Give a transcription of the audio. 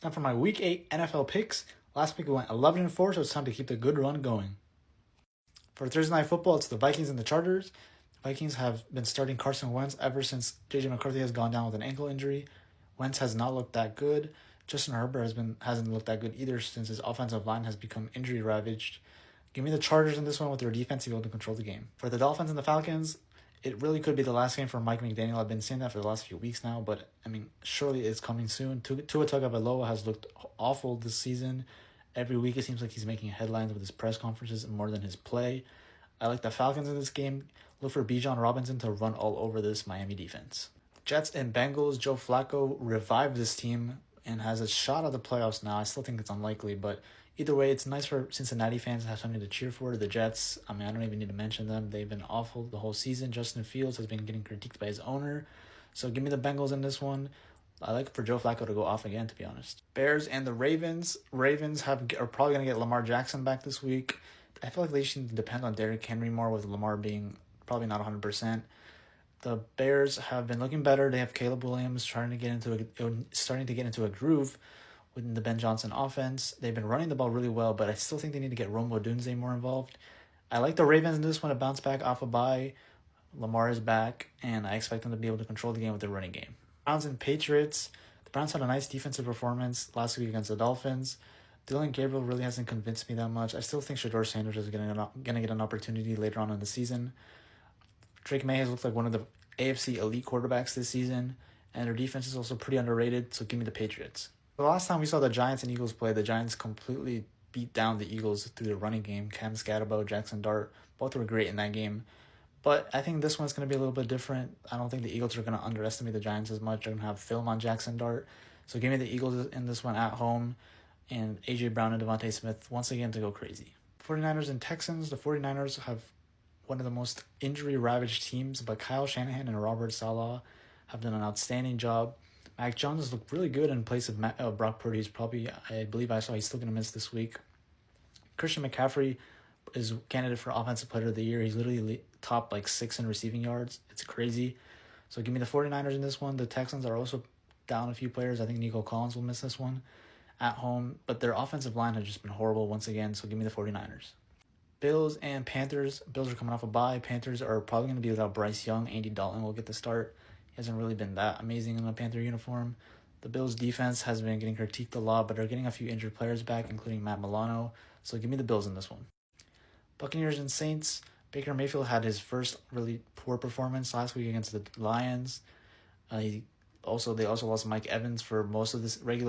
Now for my Week 8 NFL picks. Last week we went 11-4, so it's time to keep the good run going. For Thursday Night Football, it's the Vikings and the Chargers. The Vikings have been starting Carson Wentz ever since J.J. McCarthy has gone down with an ankle injury. Wentz has not looked that good. Justin Herbert hasn't looked that good either since his offensive line has become injury ravaged. Give me the Chargers in this one with their defense to be able to control the game. For the Dolphins and the Falcons, it really could be the last game for Mike McDaniel. I've been saying that for the last few weeks now, but surely it's coming soon. Tua Tagovailoa has looked awful this season. Every week it seems like he's making headlines with his press conferences more than his play. I like the Falcons in this game. Look for Bijan Robinson to run all over this Miami defense. Jets and Bengals. Joe Flacco revived this team and has a shot at the playoffs now. I still think it's unlikely, but either way, it's nice for Cincinnati fans to have something to cheer for. The Jets, I don't even need to mention them. They've been awful the whole season. Justin Fields has been getting critiqued by his owner. So give me the Bengals in this one. I like for Joe Flacco to go off again, to be honest. Bears and the Ravens. Ravens are probably going to get Lamar Jackson back this week. I feel like they should depend on Derrick Henry more, with Lamar being probably not 100%. The Bears have been looking better. They have Caleb Williams starting to get into a groove within the Ben Johnson offense. They've been running the ball really well, but I still think they need to get Rome Odunze more involved. I like the Ravens in this one to bounce back off a bye. Lamar is back, and I expect them to be able to control the game with their running game. Browns and Patriots. The Browns had a nice defensive performance last week against the Dolphins. Dylan Gabriel really hasn't convinced me that much. I still think Shedeur Sanders is going to get an opportunity later on in the season. Drake May has looked like one of the AFC elite quarterbacks this season, and their defense is also pretty underrated, so give me the Patriots. The last time we saw the Giants and Eagles play, the Giants completely beat down the Eagles through the running game. Cam Scatterbo, Jackson Dart, both were great in that game. But I think this one's going to be a little bit different. I don't think the Eagles are going to underestimate the Giants as much. They're going to have film on Jackson Dart. So give me the Eagles in this one at home, and A.J. Brown and Devontae Smith once again to go crazy. 49ers and Texans. The 49ers have one of the most injury-ravaged teams, but Kyle Shanahan and Robert Saleh have done an outstanding job. Mac Jones has looked really good in place of Brock Purdy. I believe I saw he's still going to miss this week. Christian McCaffrey is candidate for Offensive Player of the Year. He's literally top 6 in receiving yards. It's crazy. So give me the 49ers in this one. The Texans are also down a few players. I think Nico Collins will miss this one at home, but their offensive line has just been horrible once again, so give me the 49ers. Bills and Panthers. Bills are coming off a bye. Panthers are probably going to be without Bryce Young. Andy Dalton will get the start. He hasn't really been that amazing in a Panther uniform. The Bills' defense has been getting critiqued a lot, but they're getting a few injured players back, including Matt Milano. So give me the Bills in this one. Buccaneers and Saints. Baker Mayfield had his first really poor performance last week against the Lions. They also lost Mike Evans for most of this regular